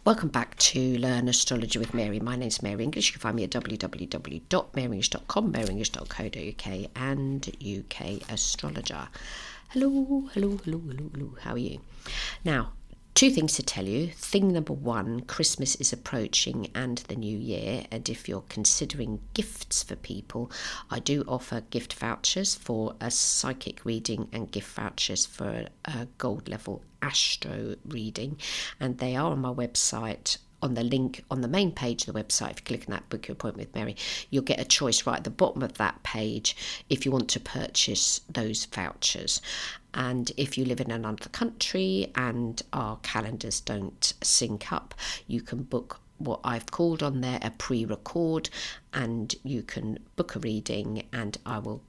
Welcome back to Learn Astrology with Mary. My name's Mary English. You can find me at www.maryenglish.com, maryenglish.co.uk and UK Astrologer. Hello. How are you? Now, two things to tell you. Thing number one, Christmas is approaching and the new year. And if you're considering gifts for people, I do offer gift vouchers for a psychic reading and gift vouchers for a gold level astro reading. And they are on my website. On the link on the main page of the website, if you click on that, book your appointment with Mary, you'll get a choice right at the bottom of that page if you want to purchase those vouchers. And if you live in another country and our calendars don't sync up, you can book what I've called on there a pre-record, and you can book a reading and I will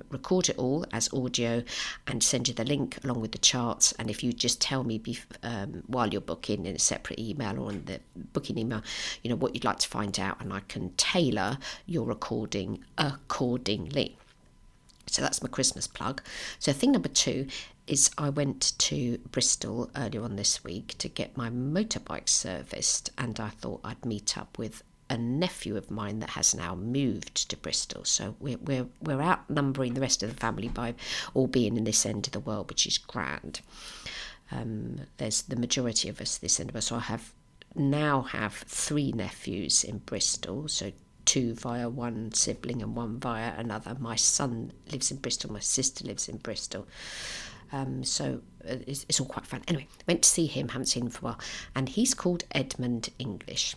record it all as audio and send you the link along with the charts. And if you just tell me while you're booking in a separate email or in the booking email, you know, what you'd like to find out, and I can tailor your recording accordingly. So that's my Christmas plug. So thing number two is I went to Bristol earlier on this week to get my motorbike serviced, and I thought I'd meet up with a nephew of mine that has now moved to Bristol. So we're outnumbering the rest of the family by all being in this end of the world, which is grand. There's the majority of us this end of us. So I now have three nephews in Bristol. So two via one sibling and one via another. My son lives in Bristol. My sister lives in Bristol. So it's all quite fun. Anyway, went to see him. Haven't seen him for a while. And he's called Edmund English.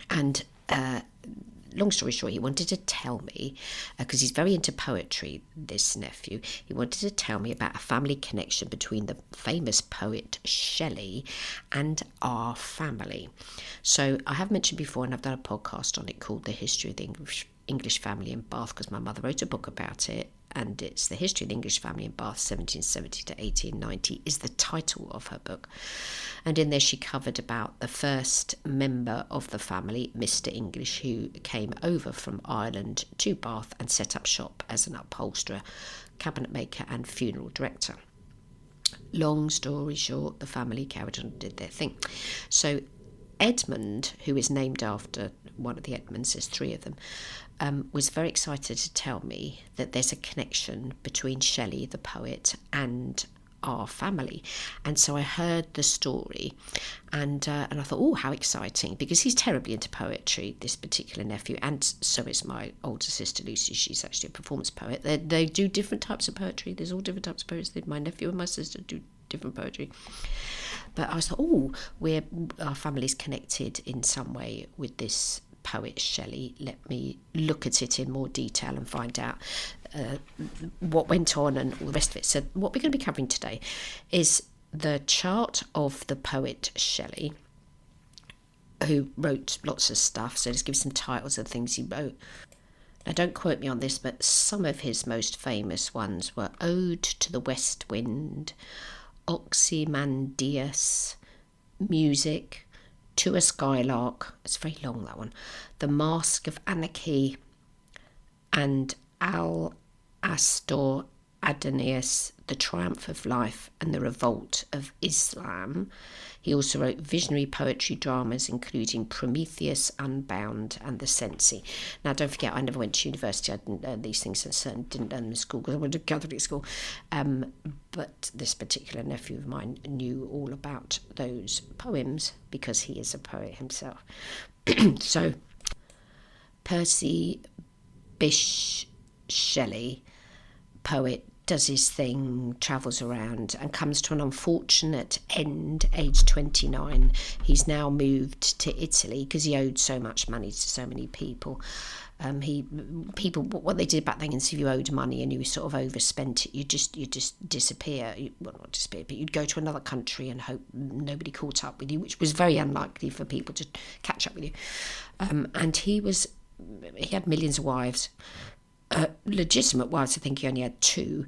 And long story short, he wanted to tell me, because he's very into poetry, this nephew, he wanted to tell me about a family connection between the famous poet Shelley and our family. So I have mentioned before, and I've done a podcast on it called The History of the English Family in Bath, because my mother wrote a book about it, and it's The History of the English Family in Bath 1770 to 1890 is the title of her book. And in there she covered about the first member of the family, Mr. English, who came over from Ireland to Bath and set up shop as an upholsterer, cabinet maker and funeral director. Long story short, the family carried on and did their thing. So Edmund, who is named after one of the Edmunds, there's three of them, was very excited to tell me that there's a connection between Shelley, the poet, and our family. And so I heard the story, and I thought, oh, how exciting, because he's terribly into poetry, this particular nephew, and so is my older sister Lucy. She's actually a performance poet. They do different types of poetry. There's all different types of poetry. My nephew and my sister do different poetry. But I was like, oh, our family's connected in some way with this poet Shelley. Let me look at it in more detail and find out what went on and all the rest of it. So what we're going to be covering today is the chart of the poet Shelley, who wrote lots of stuff. So let's give some titles of things he wrote. Now, don't quote me on this, but some of his most famous ones were Ode to the West Wind, Ozymandias, Music, To a Skylark, it's very long, that one, The Mask of Anarchy, and Al Astor Adonius, The Triumph of Life and the Revolt of Islam. He also wrote visionary poetry dramas, including Prometheus, Unbound, and The Cenci. Now, don't forget, I never went to university. I didn't learn these things, and certainly didn't learn them in school because I went to Catholic school. But this particular nephew of mine knew all about those poems because he is a poet himself. So, Percy Byshe Shelley, poet, does his thing, travels around and comes to an unfortunate end, age 29. He's now moved to Italy because he owed so much money to so many people. What they did back then is if you owed money and you sort of overspent it, you just disappear. Not disappear, but you'd go to another country and hope nobody caught up with you, which was very unlikely for people to catch up with you. And he had millions of wives. Legitimate wives, I think he only had two,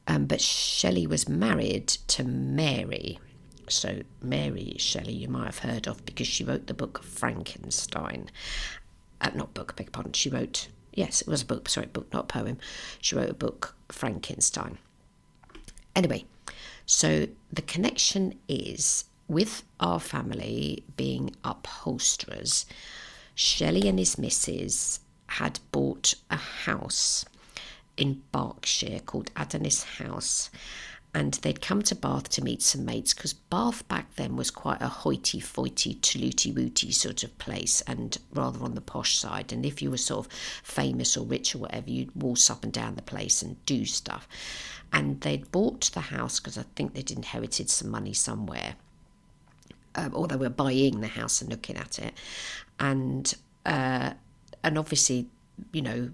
but Shelley was married to Mary. So Mary Shelley you might have heard of because she wrote the book Frankenstein. She wrote, yes, it was a book, not a poem. She wrote a book, Frankenstein. Anyway, so the connection is with our family being upholsterers, Shelley and his missus had bought a house in Berkshire called Adonis House, and they'd come to Bath to meet some mates, because Bath back then was quite a hoity-toity, tooty-wooty sort of place, and rather on the posh side. And if you were sort of famous or rich or whatever, you'd waltz up and down the place and do stuff. And they'd bought the house because I think they'd inherited some money somewhere, or they were buying the house and looking at it, and obviously,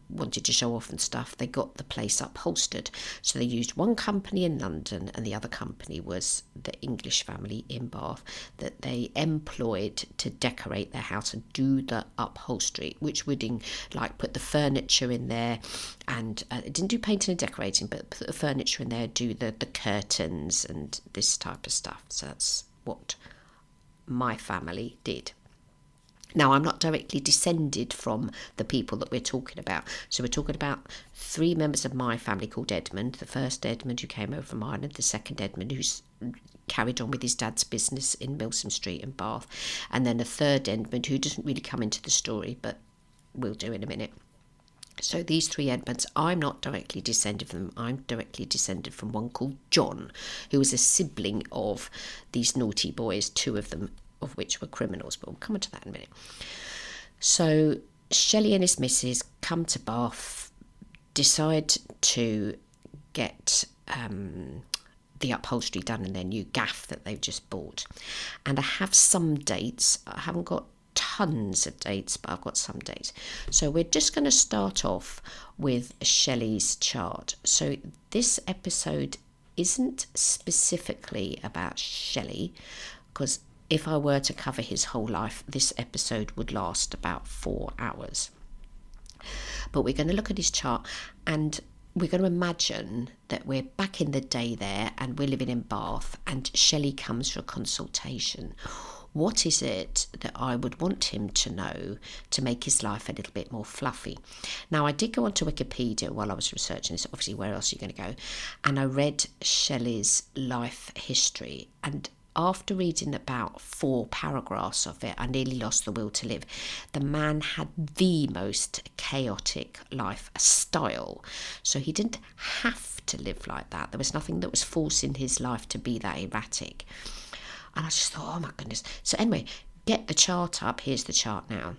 wanted to show off and stuff. They got the place upholstered. So they used one company in London, and the other company was the English family in Bath that they employed to decorate their house and do the upholstery, which would put the furniture in there, and it didn't do painting and decorating, but put the furniture in there, do the curtains and this type of stuff. So that's what my family did. Now, I'm not directly descended from the people that we're talking about. So we're talking about 3 members of my family called Edmund. The first Edmund who came over from Ireland, the second Edmund who's carried on with his dad's business in Milsom Street in Bath, and then a third Edmund who doesn't really come into the story, but we'll do in a minute. So these 3 Edmunds, I'm not directly descended from them. I'm directly descended from one called John, who was a sibling of these naughty boys, 2 of them of which were criminals, but we'll come on to that in a minute. So Shelley and his missus come to Bath, decide to get the upholstery done in their new gaff that they've just bought. And I have some dates. I haven't got tons of dates, but I've got some dates. So we're just going to start off with Shelley's chart. So this episode isn't specifically about Shelley, because if I were to cover his whole life, this episode would last about 4 hours. But we're going to look at his chart, and we're going to imagine that we're back in the day there and we're living in Bath, and Shelley comes for a consultation. What is it that I would want him to know to make his life a little bit more fluffy? Now, I did go onto Wikipedia while I was researching this. Obviously, where else are you going to go? And I read Shelley's life history, and after reading about 4 paragraphs of it, I nearly lost the will to live. The man had the most chaotic life style. So he didn't have to live like that. There was nothing that was forcing his life to be that erratic. And I just thought, oh my goodness. So anyway, get the chart up. Here's the chart now.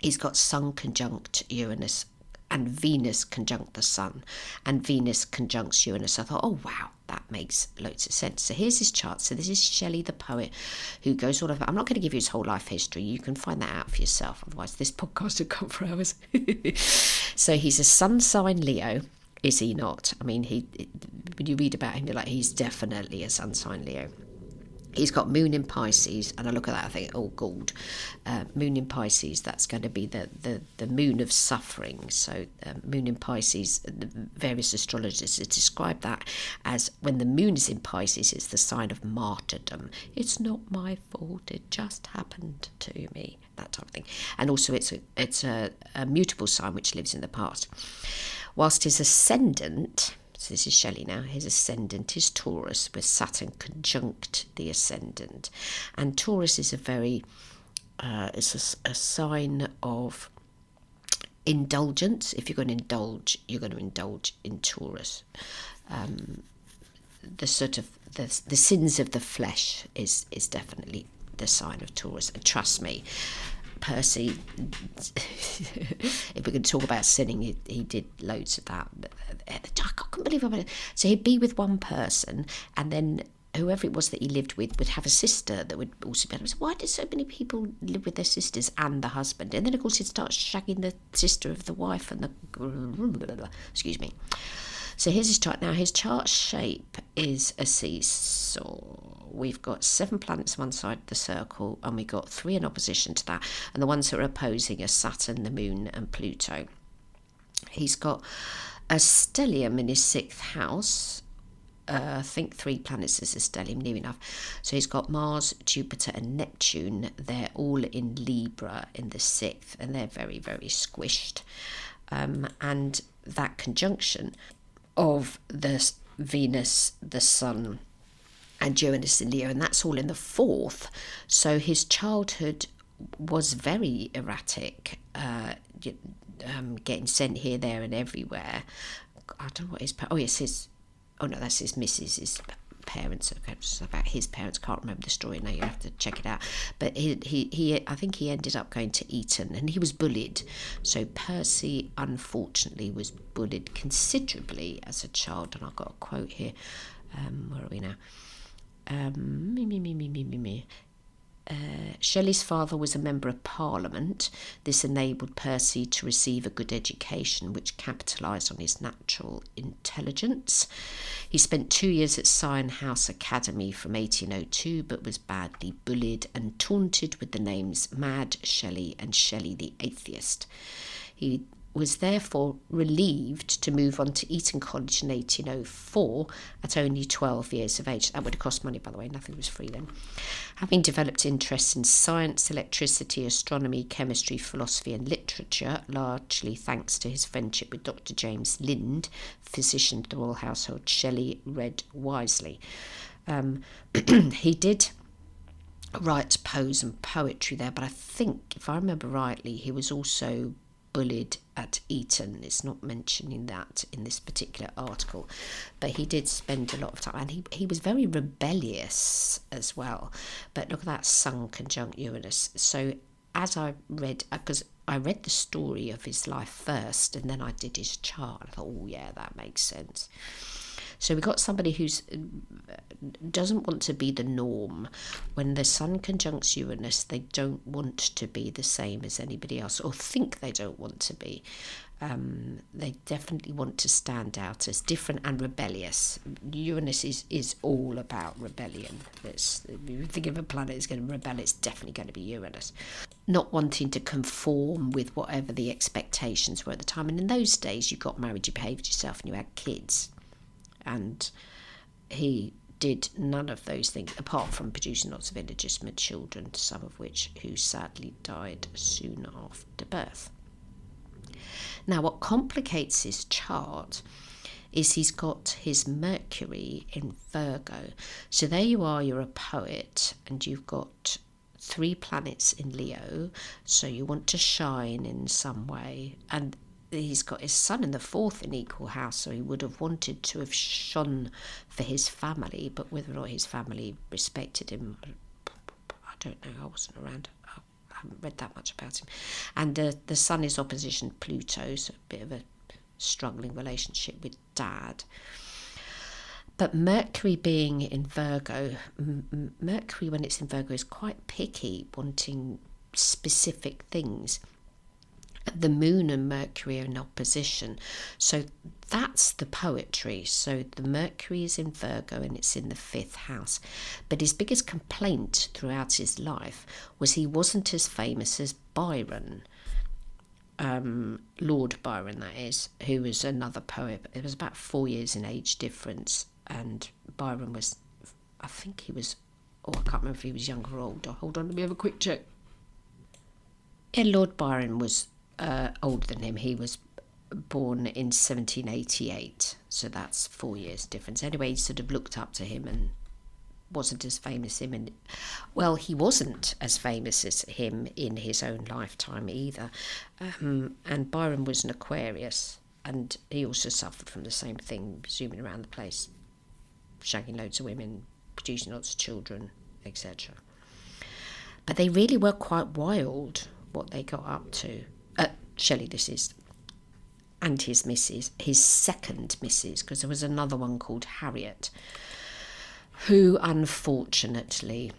He's got Sun conjunct Uranus, and Venus conjunct the Sun, and Venus conjuncts Uranus. I thought, oh wow, that makes loads of sense. So here's his chart. So this is Shelley the poet, who goes all over. I'm not going to give you his whole life history. You can find that out for yourself. Otherwise, this podcast would go for hours. So he's a Sun sign Leo, is he not? I mean, when you read about him, you're like, he's definitely a Sun sign Leo. He's got Moon in Pisces, and I look at that, I think, oh, God. Moon in Pisces, that's going to be the moon of suffering. So Moon in Pisces, the various astrologers have described that as when the moon is in Pisces, it's the sign of martyrdom. It's not my fault, it just happened to me, that type of thing. And also it's a mutable sign which lives in the past. Whilst his ascendant... So this is Shelley now. His ascendant is Taurus, with Saturn conjunct the ascendant. And Taurus is it's a sign of indulgence. If you're going to indulge, you're going to indulge in Taurus. The sins of the flesh is definitely the sign of Taurus. And trust me, Percy, if we're going to talk about sinning, he did loads of that. I couldn't believe it. So he'd be with one person, and then whoever it was that he lived with would have a sister that would also be. So why did so many people live with their sisters and the husband? And then, of course, he'd start shagging the sister of the wife and the... Excuse me. So here's his chart. Now, his chart shape is a seesaw. We've got 7 planets on one side of the circle, and we've got 3 in opposition to that. And the ones that are opposing are Saturn, the Moon, and Pluto. He's got a stellium in his 6th house. I think 3 planets is a stellium, near enough. So he's got Mars, Jupiter, and Neptune. They're all in Libra in the 6th, and they're very, very squished. And that conjunction of the Venus, the Sun, and Uranus in Leo, and that's all in the 4th. So his childhood was very erratic, getting sent here, there, and everywhere. I don't know what his that's his missus, his parents. It's about his parents. Can't remember the story now. You have to check it out. But he I think he ended up going to Eton, and he was bullied. So Percy, unfortunately, was bullied considerably as a child. And I've got a quote here. Where are we now? Shelley's father was a member of Parliament. This enabled Percy to receive a good education, which capitalised on his natural intelligence. He spent 2 years at Sion House Academy from 1802, but was badly bullied and taunted with the names Mad Shelley and Shelley the Atheist. He was therefore relieved to move on to Eton College in 1804 at only 12 years of age. That would have cost money, by the way, nothing was free then. Having developed interests in science, electricity, astronomy, chemistry, philosophy and literature, largely thanks to his friendship with Dr. James Lind, physician of the royal household, Shelley read wisely. He did write prose and poetry there, but I think, if I remember rightly, he was also bullied at Eton. It's not mentioning that in this particular article, but he did spend a lot of time, and he was very rebellious as well. But look at that Sun conjunct Uranus. So as I read, because I read the story of his life first and then I did his chart, I thought, oh yeah, that makes sense. So we've got somebody who doesn't want to be the norm. When the Sun conjuncts Uranus, they don't want to be the same as anybody else, or think they don't want to be. They definitely want to stand out as different and rebellious. Uranus is all about rebellion. If you think of a planet that's going to rebel, it's definitely going to be Uranus. Not wanting to conform with whatever the expectations were at the time. And in those days, you got married, you behaved yourself, and you had kids. And he did none of those things, apart from producing lots of illegitimate children, some of which who sadly died soon after birth. Now, what complicates his chart is he's got his Mercury in Virgo. So there you are, you're a poet, and you've got 3 planets in Leo, so you want to shine in some way, and he's got his Sun in the 4th in equal house, so he would have wanted to have shone for his family, but whether or not his family respected him, I don't know. I wasn't around. I haven't read that much about him. And the Sun is opposition Pluto, so a bit of a struggling relationship with Dad. But Mercury being in Virgo, Mercury when it's in Virgo is quite picky, wanting specific things. The Moon and Mercury are in opposition, so that's the poetry. So the Mercury is in Virgo and it's in the 5th house, but his biggest complaint throughout his life was he wasn't as famous as Byron, Lord Byron that is, who was another poet. It was about 4 years in age difference, and Byron was, I think he was, I can't remember if he was younger or older. Hold on, let me have a quick check. Yeah, Lord Byron was older than him. He was born in 1788, so that's 4 years difference. Anyway, he sort of looked up to him and wasn't as famous as him. And well, he wasn't as famous as him in his own lifetime either. And Byron was an Aquarius, and he also suffered from the same thing, zooming around the place, shagging loads of women, producing lots of children, etc. But they really were quite wild what they got up to. Shelley, this is, and his missus, his second missus, because there was another one called Harriet, who unfortunately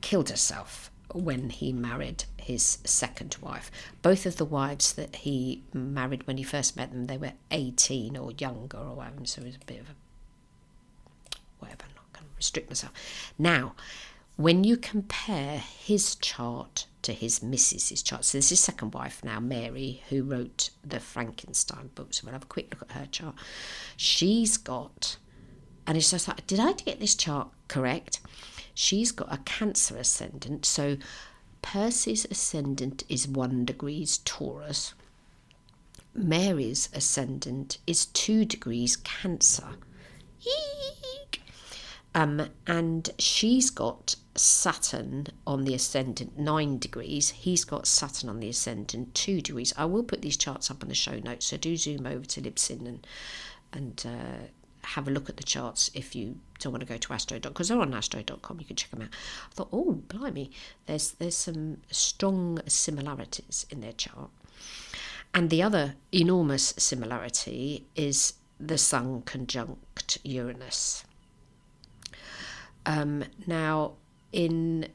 killed herself when he married his second wife. Both of the wives that he married when he first met them, they were 18 or younger or whatever, so it was a bit of a whatever, I'm not going to restrict myself. Now, when you compare his chart to his missus's chart, so this is his second wife now, Mary, who wrote the Frankenstein books, so we'll have a quick look at her chart. She's got, and it's just like, did I get this chart correct? She's got a Cancer ascendant, so Percy's ascendant is 1 degrees Taurus. Mary's ascendant is 2 degrees Cancer. Eee! And she's got Saturn on the ascendant 9 degrees. He's got Saturn on the ascendant 2 degrees. I will put these charts up on the show notes, so do zoom over to Libsyn and have a look at the charts if you don't want to go to astro.com, because they're on astro.com. You can check them out. I thought, oh, blimey, there's some strong similarities in their chart. And the other enormous similarity is the Sun conjunct Uranus. Now, in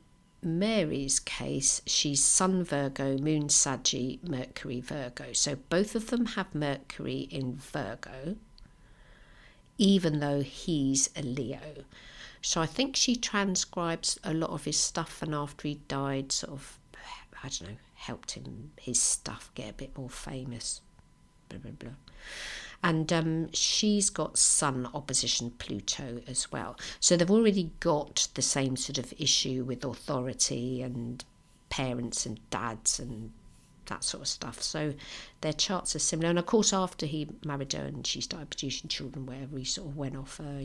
Mary's case, she's Sun Virgo, Moon Saggy, Mercury Virgo. So both of them have Mercury in Virgo, even though he's a Leo. So I think she transcribes a lot of his stuff, and after he died, sort of, I don't know, helped his stuff get a bit more famous. Blah, blah, blah. And she's got Sun opposition Pluto as well. So they've already got the same sort of issue with authority and parents and dads and that sort of stuff. So their charts are similar. And of course, after he married her and she started producing children, wherever he sort of went off her,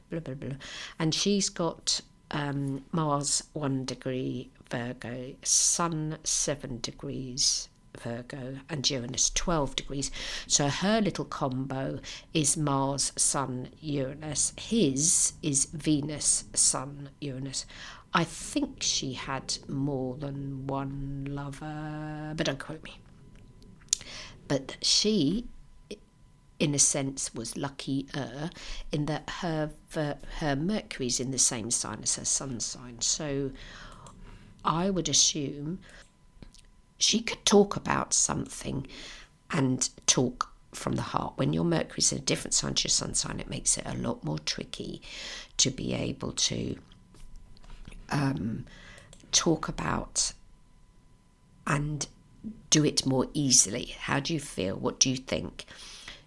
blah, blah, blah. And she's got Mars 1 degree Virgo, Sun 7 degrees Virgo, and Uranus 12 degrees. So her little combo is Mars, Sun, Uranus. His is Venus, Sun, Uranus. I think she had more than one lover, but don't quote me. But she, in a sense, was luckier in that her Mercury's in the same sign as her Sun sign. So I would assume she could talk about something and talk from the heart. When your Mercury's in a different sign to your Sun sign, it makes it a lot more tricky to be able to talk about and do it more easily. How do you feel? What do you think?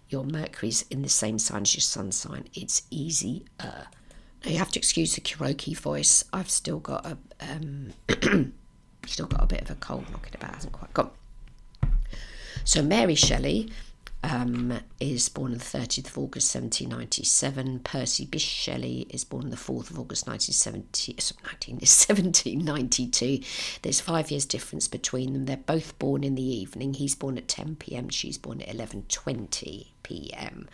Your Mercury's in the same sign as your Sun sign. It's easier. Now you have to excuse the karaoke voice. I've still got a bit of a cold knocking about, hasn't quite gone. So Mary Shelley is born on the 30th of August 1797. Percy Byshe Shelley is born on the 4th of August 1792. There's 5 years difference between them. They're both born in the evening. He's born at 10 p.m. She's born at 11:20 p.m.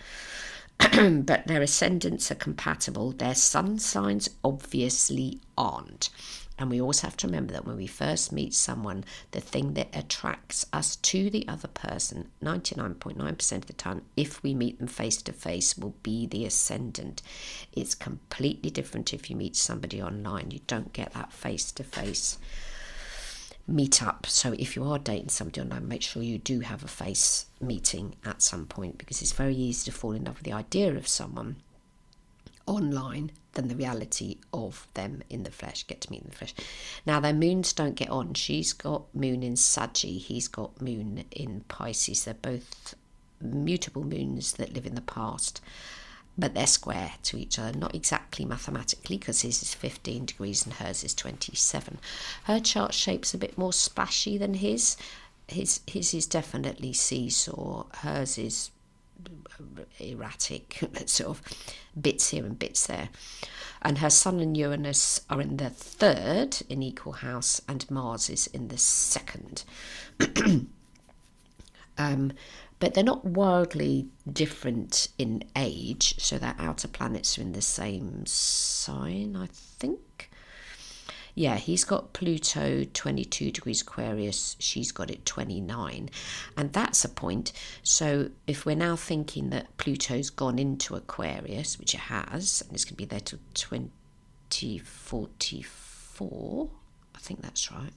But their ascendants are compatible. Their sun signs obviously aren't. And we always have to remember that when we first meet someone, the thing that attracts us to the other person, 99.9% of the time, if we meet them face to face, will be the ascendant. It's completely different if you meet somebody online. You don't get that face to face meet up. So if you are dating somebody online, make sure you do have a face meeting at some point, because it's very easy to fall in love with the idea of someone online than the reality of them in the flesh. Get to meet in the flesh. Now their moons don't get on. She's got moon in Saggy, he's got moon in Pisces. They're both mutable moons that live in the past, but they're square to each other, not exactly mathematically, because his is 15 degrees and hers is 27. Her chart shape's a bit more splashy than his. His is definitely seesaw. Hers is erratic, sort of bits here and bits there. And her Sun and Uranus are in the 3rd in equal house, and Mars is in the 2nd. But they're not wildly different in age, so their outer planets are in the same sign, I think. Yeah, he's got Pluto 22 degrees Aquarius, she's got it 29, and that's a point. So if we're now thinking that Pluto's gone into Aquarius, which it has, and it's going to be there till 2044, I think that's right.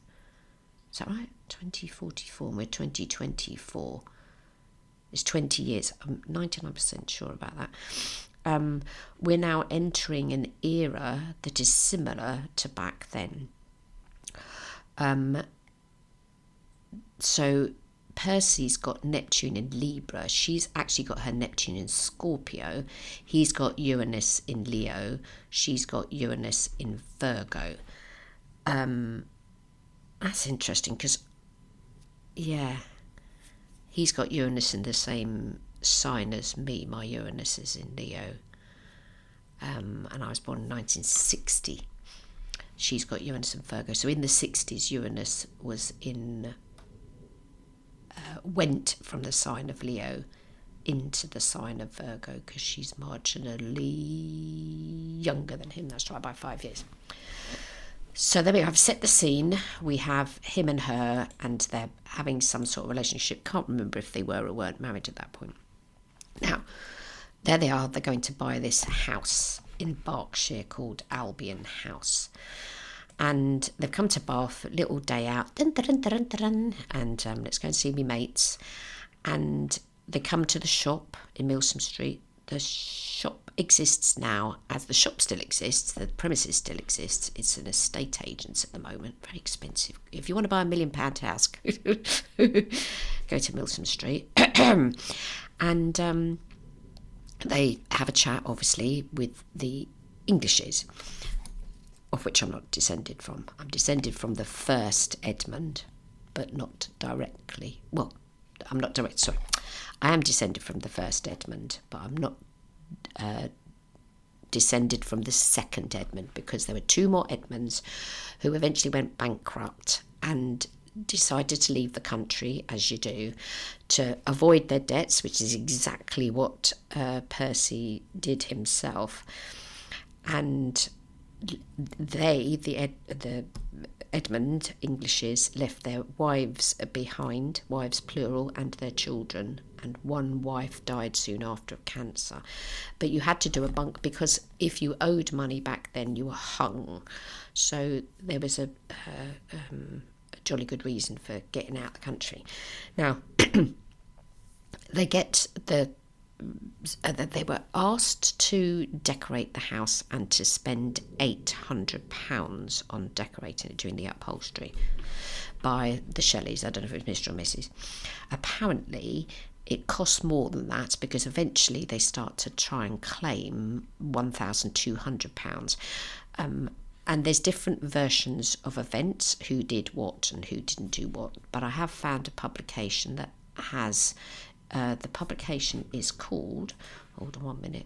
Is that right? 2044, and we're 2024. It's 20 years. I'm 99% sure about that. We're now entering an era that is similar to back then. So Percy's got Neptune in Libra. She's actually got her Neptune in Scorpio. He's got Uranus in Leo. She's got Uranus in Virgo. That's interesting because, yeah, he's got Uranus in the same sign as me. My Uranus is in Leo. and I was born in 1960. She's got Uranus and Virgo. So in the 60s, Uranus was went from the sign of Leo into the sign of Virgo, because she's marginally younger than him. That's right, by 5 years. So there we have set the scene. We have him and her, and they're having some sort of relationship. Can't remember if they were or weren't married at that point. Now, there they are. They're going to buy this house in Berkshire called Albion House. And they've come to Bath, little day out, and let's go and see me mates. And they come to the shop in Milsom Street. The shop exists now, as the shop still exists, the premises still exists. It's an estate agent's at the moment, very expensive. If you want to buy £1 million house, go to Milsom Street. And they have a chat, obviously, with the Englishes, of which I'm not descended from. I'm descended from the first Edmund, but not directly. Well, I'm not direct, sorry. I am descended from the first Edmund, but I'm not descended from the second Edmund, because there were two more Edmunds who eventually went bankrupt and decided to leave the country, as you do, to avoid their debts, which is exactly what Percy did himself. And they, the Edmund Englishes, left their wives behind, wives plural, and their children, and one wife died soon after of cancer. But you had to do a bunk, because if you owed money back then, you were hung. So there was a jolly good reason for getting out of the country. Now, they were asked to decorate the house and to spend £800 on decorating it, doing the upholstery, by the Shelleys. I don't know if it was Mr. or Mrs. Apparently, it costs more than that, because eventually they start to try and claim £1,200. And there's different versions of events, who did what and who didn't do what. But I have found a publication that has... the publication is called... Hold on 1 minute.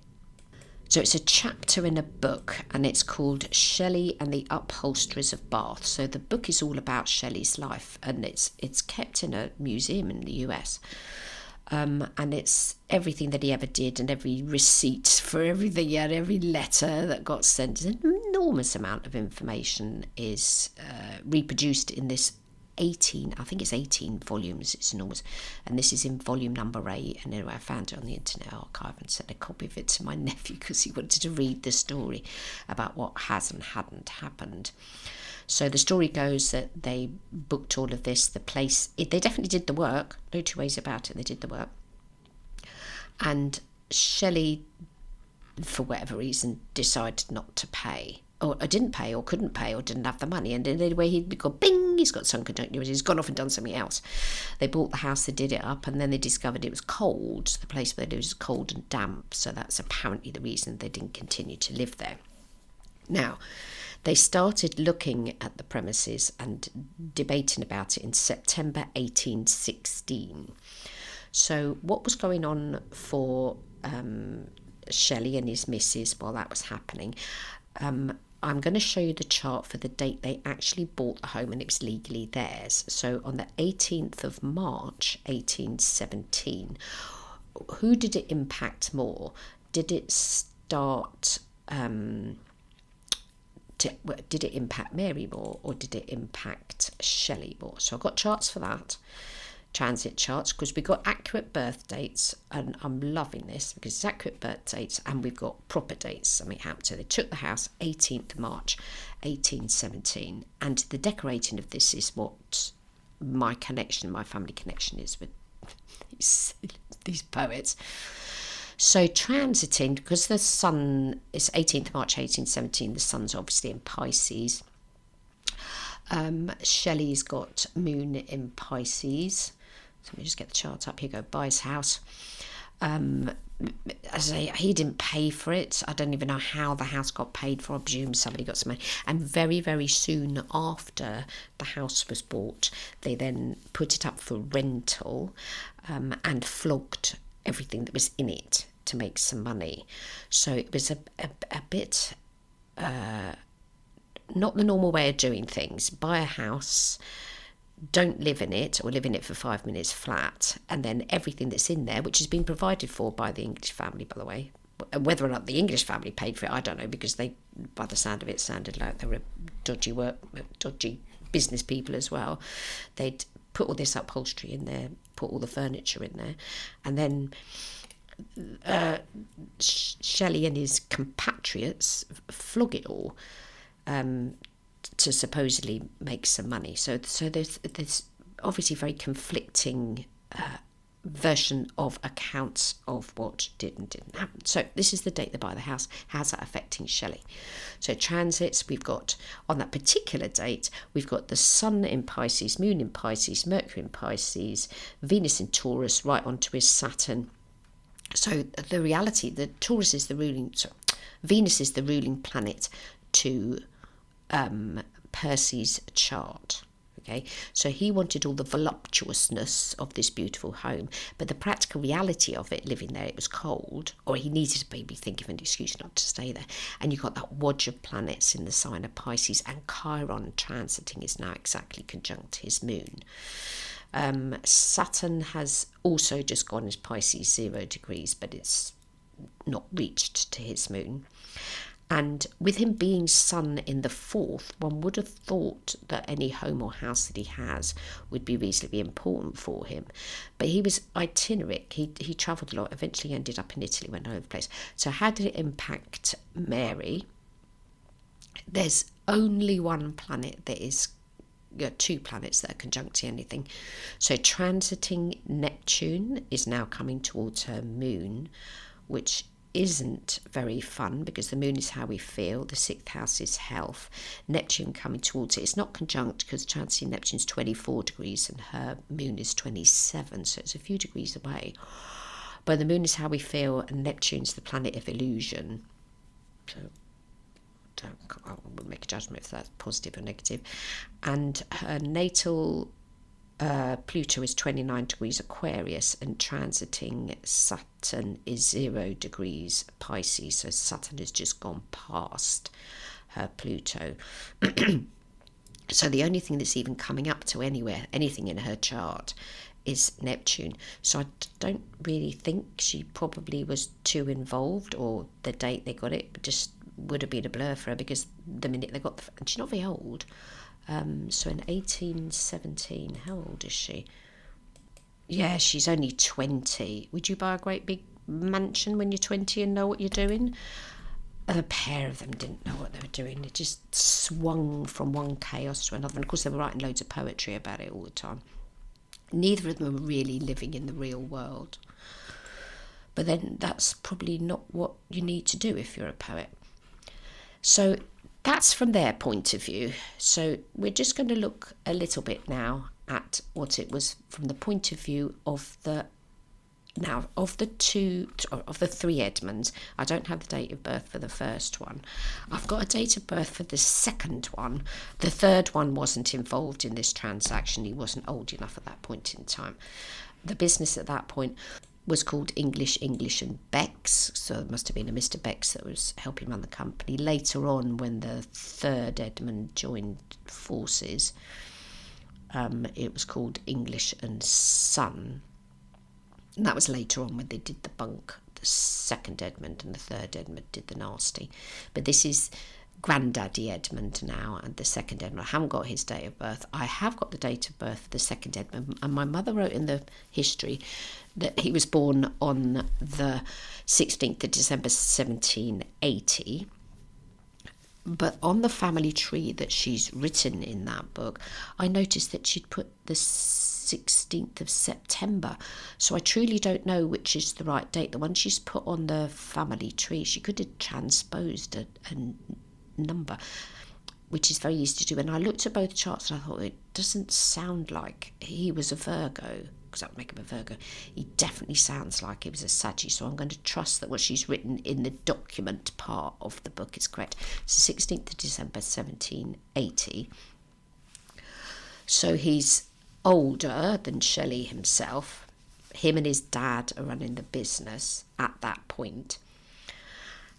So it's a chapter in a book, and it's called Shelley and the Upholsterers of Bath. So the book is all about Shelley's life, and it's kept in a museum in the US. And it's everything that he ever did, and every receipt for everything he had, every letter that got sent. An enormous amount of information is reproduced in this 18 volumes. It's enormous, and this is in volume number 8. And anyway, I found it on the Internet Archive and sent a copy of it to my nephew, because he wanted to read the story about what has and hadn't happened. So the story goes that they booked all of this, the place, they definitely did the work, no two ways about it, they did the work. And Shelley, for whatever reason, decided not to pay, or didn't pay, or couldn't pay, or didn't have the money. And anyway, he'd gone, bing, he's got some conjunct, he's gone off and done something else. They bought the house, they did it up, and then they discovered it was cold. The place where they lived was cold and damp, so that's apparently the reason they didn't continue to live there. Now, they started looking at the premises and debating about it in September 1816. So what was going on for Shelley and his missus while that was happening? I'm going to show you the chart for the date they actually bought the home and it was legally theirs. So on the 18th of March 1817, who did it impact more? Did it start... did it impact Mary more, or did it impact Shelley more? So I've got charts for that, transit charts, because we've got accurate birth dates, and I'm loving this because it's accurate birth dates, and we've got proper dates. Something happened. So they took the house 18th March 1817, and the decorating of this is what my family connection is with these poets. So transiting, because the sun is 18th March 1817, the sun's obviously in Pisces. Shelley's got moon in Pisces. So let me just get the chart up. Here you go, Byshe house. As I say, he didn't pay for it. I don't even know how the house got paid for. I presume somebody got some money. And very, very soon after the house was bought, they then put it up for rental and flogged everything that was in it to make some money. So it was a bit not the normal way of doing things. Buy a house, don't live in it, or live in it for 5 minutes flat, and then everything that's in there, which has been provided for by the English family, by the way. Whether or not the English family paid for it, I don't know, because they, by the sound of it, sounded like they were dodgy business people as well. They'd put all this upholstery in there, put all the furniture in there, and then Shelley and his compatriots flog it all to supposedly make some money. So there's obviously very conflicting version of accounts of what did and didn't happen. So this is the date they buy the house. How's that affecting Shelley? So transits, we've got on that particular date, we've got the Sun in Pisces, Moon in Pisces, Mercury in Pisces, Venus in Taurus, right onto his Saturn. So the reality, the Taurus is the ruling, Venus is the ruling planet to Percy's chart. Okay, so he wanted all the voluptuousness of this beautiful home, but the practical reality of it, living there, it was cold, or he needed to maybe think of an excuse not to stay there. And you've got that watch of planets in the sign of Pisces, and Chiron transiting is now exactly conjunct his moon. Saturn has also just gone as Pisces 0 degrees, but it's not reached to his moon. And with him being Sun in the 4th, one would have thought that any home or house that he has would be reasonably important for him. But he was itinerant. He travelled a lot, eventually ended up in Italy, went all over the place. So how did it impact Mary? There's only one planet that is, two planets that are conjuncting anything. So transiting Neptune is now coming towards her moon, which isn't very fun because the moon is how we feel, the 6th house is health. Neptune coming towards it, it's not conjunct because transiting Neptune's 24 degrees and her moon is 27, so it's a few degrees away. But the moon is how we feel and Neptune's the planet of illusion. So I wouldn't make a judgment if that's positive or negative. And her natal Pluto is 29 degrees Aquarius and transiting Saturn is 0 degrees Pisces. So Saturn has just gone past her Pluto. So the only thing that's even coming up to anything in her chart is Neptune. So I don't really think she probably was too involved, or the date they got it just would have been a blur for her, because the minute they got and she's not very old. So in 1817, how old is she? Yeah, she's only 20. Would you buy a great big mansion when you're 20 and know what you're doing? A pair of them didn't know what they were doing. It just swung from one chaos to another. And of course, they were writing loads of poetry about it all the time. Neither of them were really living in the real world. But then that's probably not what you need to do if you're a poet. So that's from their point of view. So we're just going to look a little bit now at what it was from the point of view of the three Edmunds. I don't have the date of birth for the first one. I've got a date of birth for the second one. The third one wasn't involved in this transaction. He wasn't old enough at that point in time. The business at that point was called English and Becks, so there must have been a Mr. Becks that was helping run the company. Later on, when the third Edmund joined forces, it was called English and Son. And that was later on when they did the bunk. The second Edmund and the third Edmund did the nasty. But this is Granddaddy Edmund now, and the second Edmund. I haven't got his date of birth. I have got the date of birth for the second Edmund, and my mother wrote in the history that he was born on the 16th of December 1780. But on the family tree that she's written in that book, I noticed that she'd put the 16th of September. So I truly don't know which is the right date. The one she's put on the family tree, she could have transposed a number, which is very easy to do. And I looked at both charts and I thought, it doesn't sound like he was a Virgo, because that would make him a Virgo. He definitely sounds like he was a Sagittarius, so I'm going to trust that what she's written in the document part of the book is correct. So 16th of December 1780. So he's older than Shelley himself. him and his dad are running the business at that point.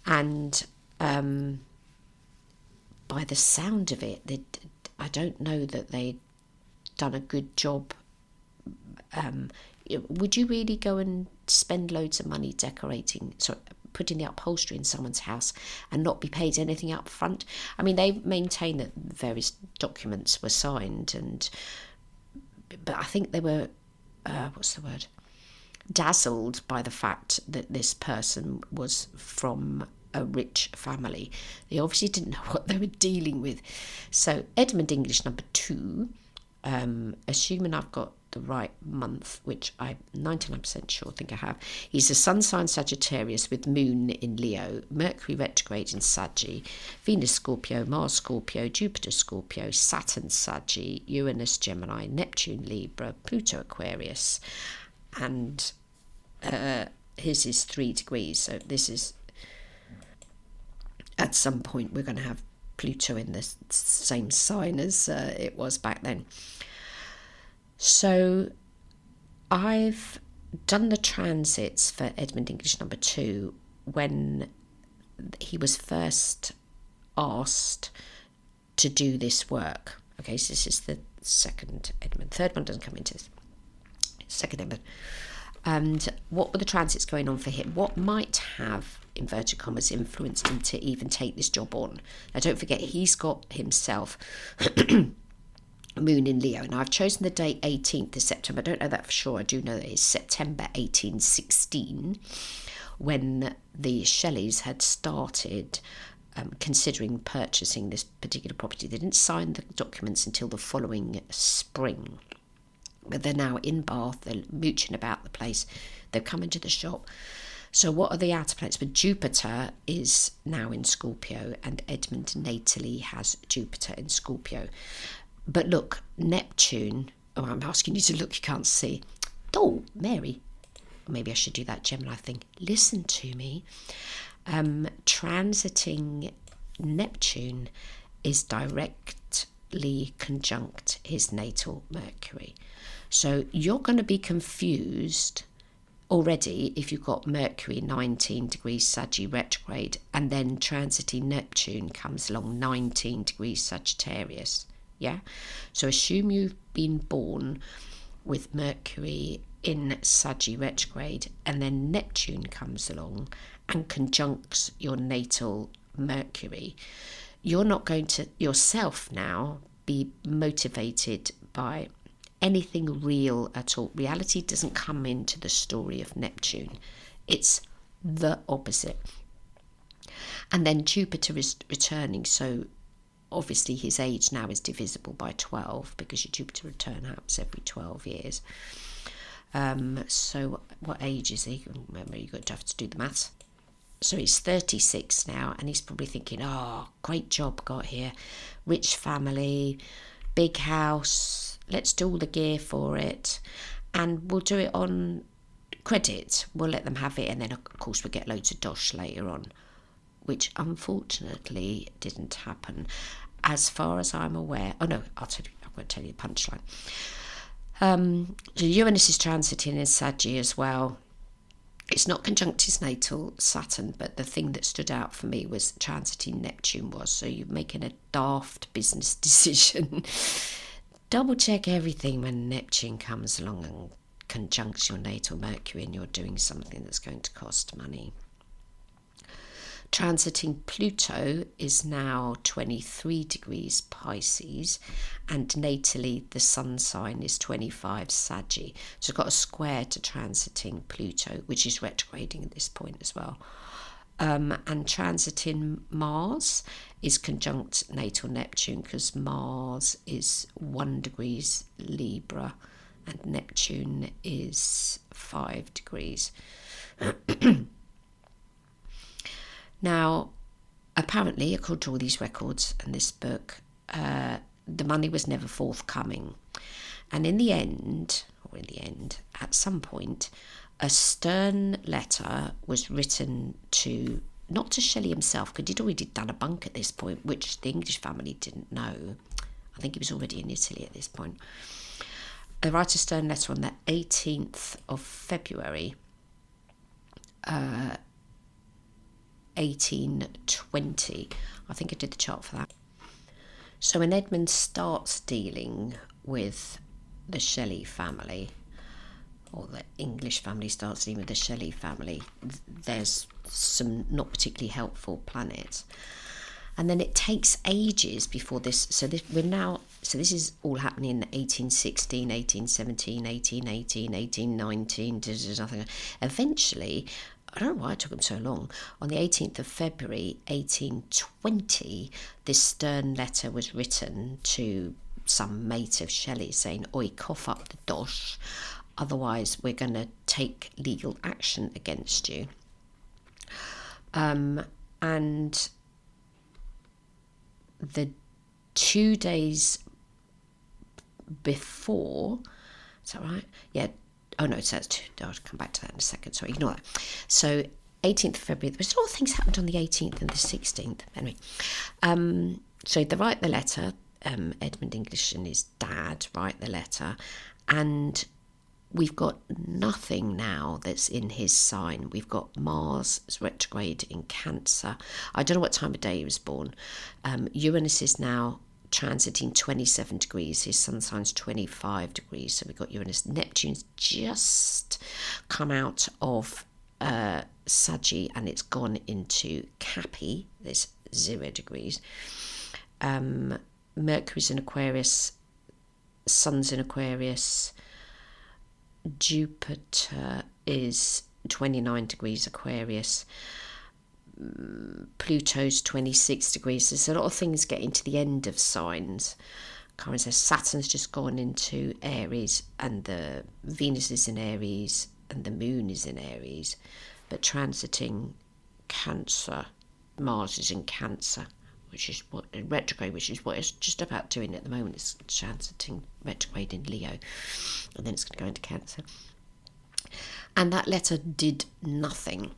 And by the sound of it, I don't know that they'd done a good job. Would you really go and spend loads of money putting the upholstery in someone's house and not be paid anything up front? I mean, they maintain that various documents were signed, but I think they were, dazzled by the fact that this person was from a rich family. They obviously didn't know what they were dealing with. So Edmund English number 2, assuming I've got the right month, which I'm 99% sure think I have. He's a sun sign Sagittarius with moon in Leo, Mercury retrograde in Saggy, Venus Scorpio, Mars Scorpio, Jupiter Scorpio, Saturn Saggy, Uranus Gemini, Neptune Libra, Pluto Aquarius, and his is 3 degrees. So this is, at some point we're going to have Pluto in the same sign as it was back then. So I've done the transits for Edmund English number 2 when he was first asked to do this work. Okay, so this is the second Edmund. Third one doesn't come into this. Second Edmund. And what were the transits going on for him? What might have, inverted commas, influenced him to even take this job on? Now, don't forget, he's got himself moon in Leo, and I've chosen the date 18th of September. I don't know that for sure. I do know that it's September 1816 when the Shelleys had started considering purchasing this particular property. They didn't sign the documents until the following spring, but they're now in Bath. They're mooching about the place. They've come into the shop. So what are the outer planets? But Jupiter is now in Scorpio, and Edmund natally has Jupiter in Scorpio. But look, Neptune, I'm asking you to look, you can't see. Oh, Mary, maybe I should do that Gemini thing. Listen to me. Transiting Neptune is directly conjunct his natal Mercury. So you're going to be confused already if you've got Mercury 19 degrees Saggy retrograde, and then transiting Neptune comes along 19 degrees Sagittarius. Yeah, so assume you've been born with Mercury in Saggy retrograde, and then Neptune comes along and conjuncts your natal Mercury. You're not going to yourself now be motivated by anything real at all. Reality doesn't come into the story of Neptune. It's the opposite. And then Jupiter is returning, so obviously his age now is divisible by 12 because your Jupiter return happens every 12 years. So what age is he? Remember, you're going to have to do the maths. So he's 36 now, and he's probably thinking, oh, great job got here. Rich family, big house, let's do all the gear for it. And we'll do it on credit. We'll let them have it, and then of course we'll get loads of dosh later on, which unfortunately didn't happen, as far as I'm aware. Oh no, I'm going to tell you the punchline. Uranus is transiting in Saggy as well. It's not conjunct his natal Saturn, but the thing that stood out for me was transiting Neptune was. So you're making a daft business decision. Double check everything when Neptune comes along and conjuncts your natal Mercury and you're doing something that's going to cost money. Transiting Pluto is now 23 degrees Pisces, and natally the sun sign is 25 Saggy. So it's got a square to transiting Pluto, which is retrograding at this point as well. And transiting Mars is conjunct natal Neptune, because Mars is 1 degrees Libra and Neptune is 5 degrees. Now, apparently, according to all these records and this book, the money was never forthcoming. And in the end, at some point, a stern letter was written to, not to Shelley himself, because he'd already done a bunk at this point, which the English family didn't know. I think he was already in Italy at this point. They write a stern letter on the 18th of February, 1820. I think I did the chart for that. So when Edmund starts dealing with the Shelley family, or the English family starts dealing with the Shelley family, there's some not particularly helpful planets. And then it takes ages before this. So this is all happening in 1816, 1817, 1818, 1819. There's nothing. Eventually, I don't know why it took them so long. On the 18th of February, 1820, this stern letter was written to some mate of Shelley saying, "Oi, cough up the dosh, otherwise we're going to take legal action against you." And the 2 days before, is that right? Yeah. Oh no, so that's 2. I'll come back to that in a second. Sorry, ignore that. So 18th of February, there was a lot of things happened on the 18th and the 16th. Anyway, so they write the letter. Edmund English and his dad write the letter, and we've got nothing now that's in his sign. We've got Mars retrograde in Cancer. I don't know what time of day he was born. Uranus is now transiting 27 degrees. His sun sign's 25 degrees. So we've got Uranus. Neptune's just come out of Sagittarius and it's gone into Capi. There's 0 degrees. Mercury's in Aquarius. Sun's in Aquarius. Jupiter is 29 degrees Aquarius. Pluto's 26 degrees. There's a lot of things getting to the end of signs. Chiron says Saturn's just gone into Aries, and the Venus is in Aries, and the Moon is in Aries, but transiting Cancer. Mars is in Cancer, which is what retrograde, which is what it's just about doing at the moment. It's transiting retrograde in Leo, and then it's going to go into Cancer. And that letter did nothing.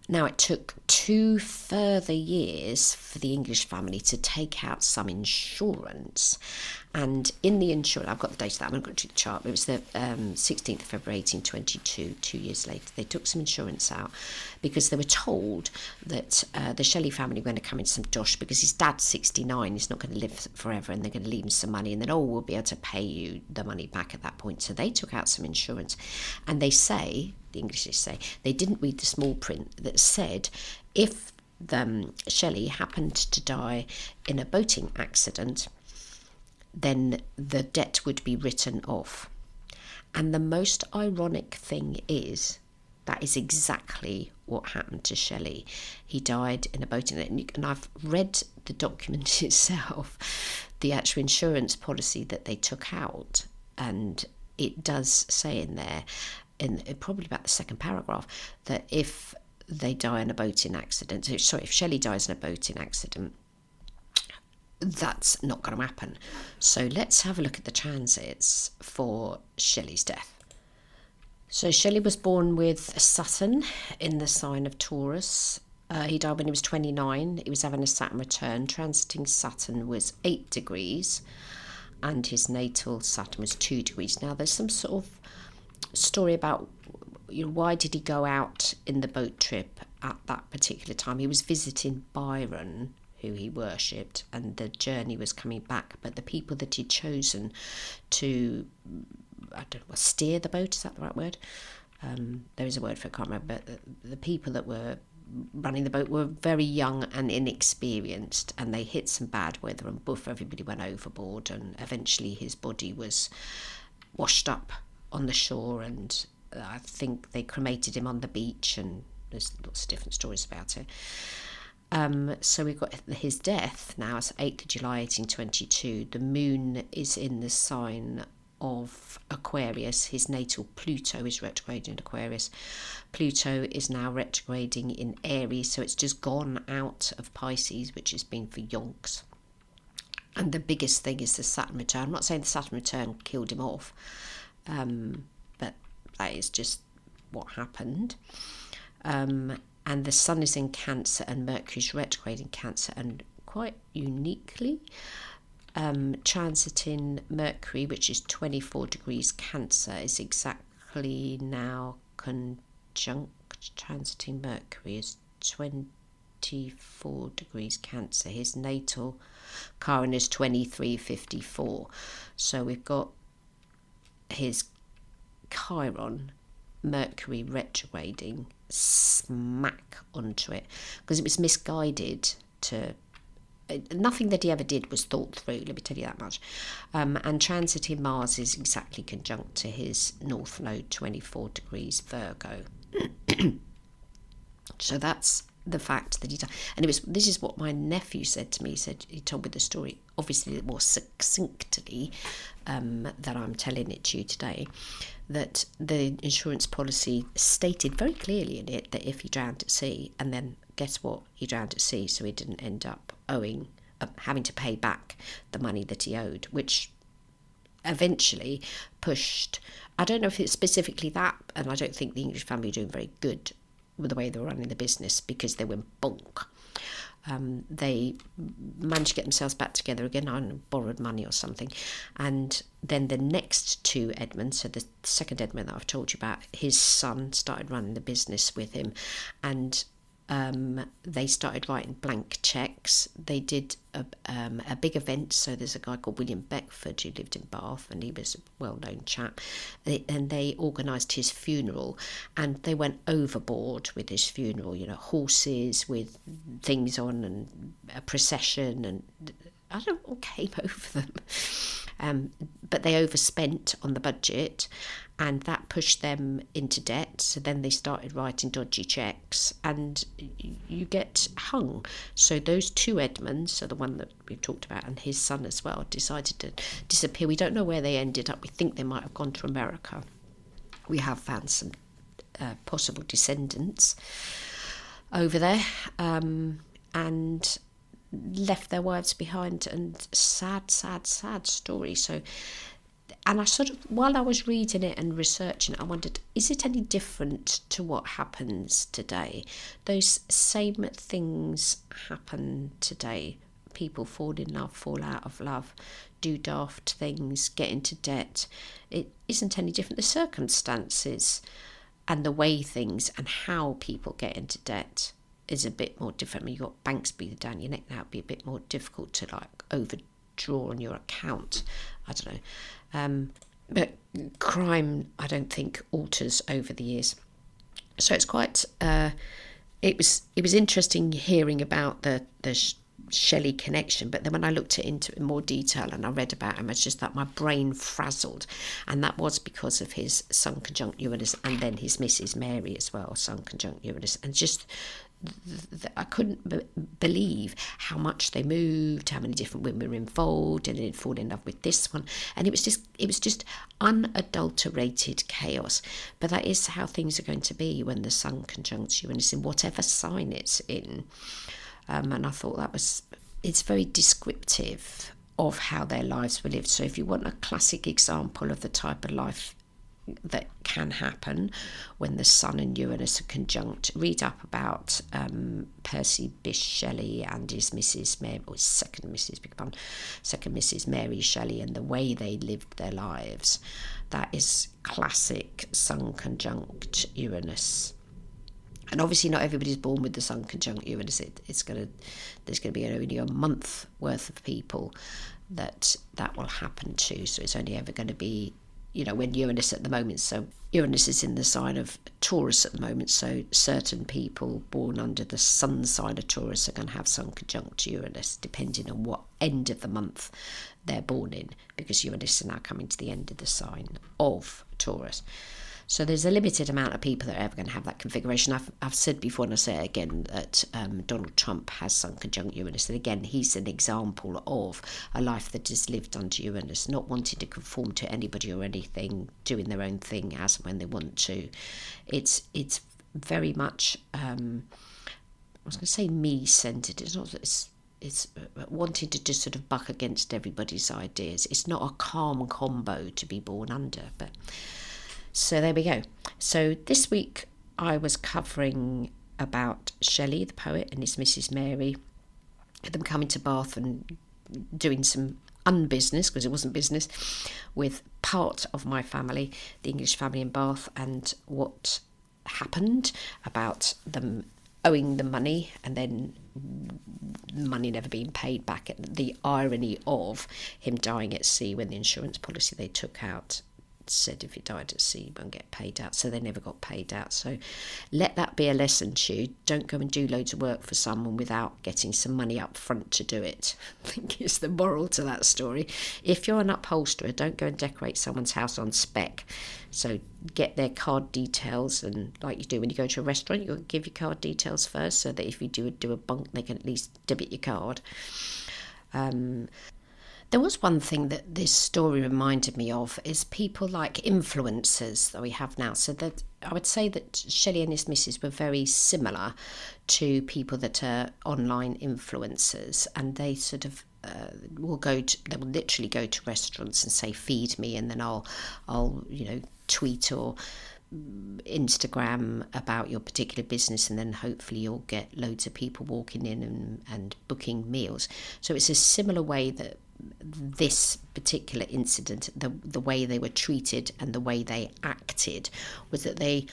Now, it took 2 further years for the English family to take out some insurance. And in the insurance, I've got the date of that, I'm not going to do the chart, but it was the 16th of February 1822, 2 years later. They took some insurance out because they were told that the Shelley family were going to come into some dosh because his dad's 69, he's not going to live forever, and they're going to leave him some money, and then, we'll be able to pay you the money back at that point. So they took out some insurance, and they say, the Englishes say, they didn't read the small print that said if Shelley happened to die in a boating accident, then the debt would be written off. And the most ironic thing is that is exactly what happened to Shelley. He died in a boating accident, and I've read the document itself, the actual insurance policy that they took out, and it does say in there, in probably about the second paragraph, that if they die in a boating accident, if Shelley dies in a boating accident, that's not going to happen. So let's have a look at the transits for Shelley's death. So Shelley was born with Saturn in the sign of Taurus. He died when he was 29. He was having a Saturn return. Transiting Saturn was 8 degrees, and his natal Saturn was 2 degrees. Now, there's some sort of story about why did he go out in the boat trip at that particular time. He was visiting Byron, who he worshipped, and the journey was coming back, but the people that he'd chosen to steer the boat, is that the right word? There is a word for it, I can't remember, but the people that were running the boat were very young and inexperienced, and they hit some bad weather, and everybody went overboard, and eventually his body was washed up on the shore, and I think they cremated him on the beach, and there's lots of different stories about it. So we've got his death now. It's 8th of July 1822. The moon is in the sign of Aquarius. His natal Pluto is retrograding in Aquarius. Pluto is now retrograding in Aries, so it's just gone out of Pisces, which has been for yonks. And the biggest thing is the Saturn return. I'm not saying the Saturn return killed him off, but that is just what happened. And the sun is in Cancer and Mercury's retrograde in Cancer, and quite uniquely, transiting Mercury, which is 24 degrees Cancer, is exactly now conjunct. Transiting Mercury is 24 degrees Cancer. His natal Chiron is 2354. So we've got his Chiron, Mercury retrograding smack onto it, because it was misguided to... Nothing that he ever did was thought through, let me tell you that much. And transiting Mars is exactly conjunct to his North Node, 24 degrees Virgo. So that's the fact that he done. And this is what my nephew said to me. He told me the story, obviously more succinctly that I'm telling it to you today, that the insurance policy stated very clearly in it that if he drowned at sea, and then guess what, he drowned at sea, so he didn't end up having to pay back the money that he owed, which eventually pushed... I don't know if it's specifically that, and I don't think the English family are doing very good with the way they were running the business, because they went bonk. They managed to get themselves back together again. I don't know, borrowed money or something. And then the next two Edmunds, so the second Edmund that I've told you about, his son started running the business with him, and they started writing blank cheques. They did a big event. So there's a guy called William Beckford who lived in Bath, and he was a well-known chap. And they organised his funeral, and they went overboard with his funeral. You know, horses with things on, and a procession, and I don't know what came over them. But they overspent on the budget, and that pushed them into debt. So then they started writing dodgy cheques, and you get hung. So those two Edmunds, so the one that we've talked about and his son as well, decided to disappear. We don't know where they ended up. We think they might have gone to America. We have found some possible descendants over there, and left their wives behind, and sad story. So, and I sort of, while I was reading it and researching it, I wondered, is it any different to what happens today? Those same things happen today. People fall in love, fall out of love, do daft things, get into debt. It isn't any different. The circumstances and the way things and how people get into debt is a bit more different. I mean, you've got banks breathing down your neck now. It'd be a bit more difficult to like overdraw on your account. I don't know. But crime, I don't think, alters over the years. So it's quite... it was interesting hearing about the Shelley connection, but then when I looked into it in more detail and I read about him, it's just that my brain frazzled, and that was because of his Sun conjunct Uranus, and then his Mrs. Mary as well, Sun conjunct Uranus, and just I couldn't believe how much they moved, how many different women were involved, and they'd fall in love with this one, and it was just unadulterated chaos. But that is how things are going to be when the Sun conjuncts Uranus in whatever sign it's in. And I thought it's very descriptive of how their lives were lived. So if you want a classic example of the type of life that can happen when the Sun and Uranus are conjunct, read up about Percy Byshe Shelley and his Mrs. Mary, or his second Mrs. Mary Shelley, and the way they lived their lives. That is classic Sun conjunct Uranus. And obviously not everybody's born with the Sun conjunct Uranus. There's going to be only a month worth of people that will happen to. So it's only ever going to be, when Uranus at the moment. So Uranus is in the sign of Taurus at the moment. So certain people born under the Sun sign of Taurus are going to have Sun conjunct Uranus, depending on what end of the month they're born in, because Uranus is now coming to the end of the sign of Taurus. So there's a limited amount of people that are ever going to have that configuration. I've said before, and I say it again, that Donald Trump has Sun conjunct Uranus. And again, he's an example of a life that is lived under Uranus, not wanting to conform to anybody or anything, doing their own thing as and when they want to. It's very much, I was going to say me-centered. It's not. It's wanting to just sort of buck against everybody's ideas. It's not a calm combo to be born under, but... So there we go. So this week I was covering about Shelley, the poet, and his Mrs. Mary, them coming to Bath and doing some unbusiness, because it wasn't business, with part of my family, the English family in Bath, and what happened about them owing the money and then money never being paid back. The irony of him dying at sea, when the insurance policy they took out said if you died at sea you won't get paid out, so they never got paid out. So let that be a lesson to you. Don't go and do loads of work for someone without getting some money up front to do it. I think is the moral to that story. If you're an upholsterer, don't go and decorate someone's house on spec. So get their card details, and like you do when you go to a restaurant, you'll give your card details first, so that if you do a bunk, they can at least debit your card. There was one thing that this story reminded me of, is people like influencers that we have now. So that I would say that Shelley and his missus were very similar to people that are online influencers, and they sort of they will literally go to restaurants and say, feed me, and then I'll tweet or Instagram about your particular business, and then hopefully you'll get loads of people walking in and booking meals. So it's a similar way that this particular incident, the way they were treated and the way they acted, was that they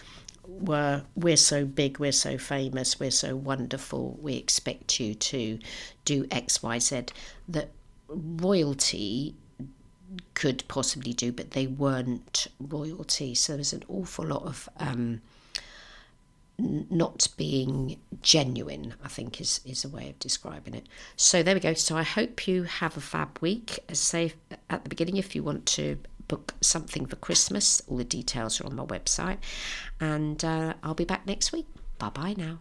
were, we're so big, we're so famous, we're so wonderful, we expect you to do XYZ, that royalty could possibly do, but they weren't royalty. So there's an awful lot of not being genuine, I think is a way of describing it. So there we go. So I hope you have a fab week. As I say at the beginning, if you want to book something for Christmas, all the details are on my website, and I'll be back next week. Bye bye now.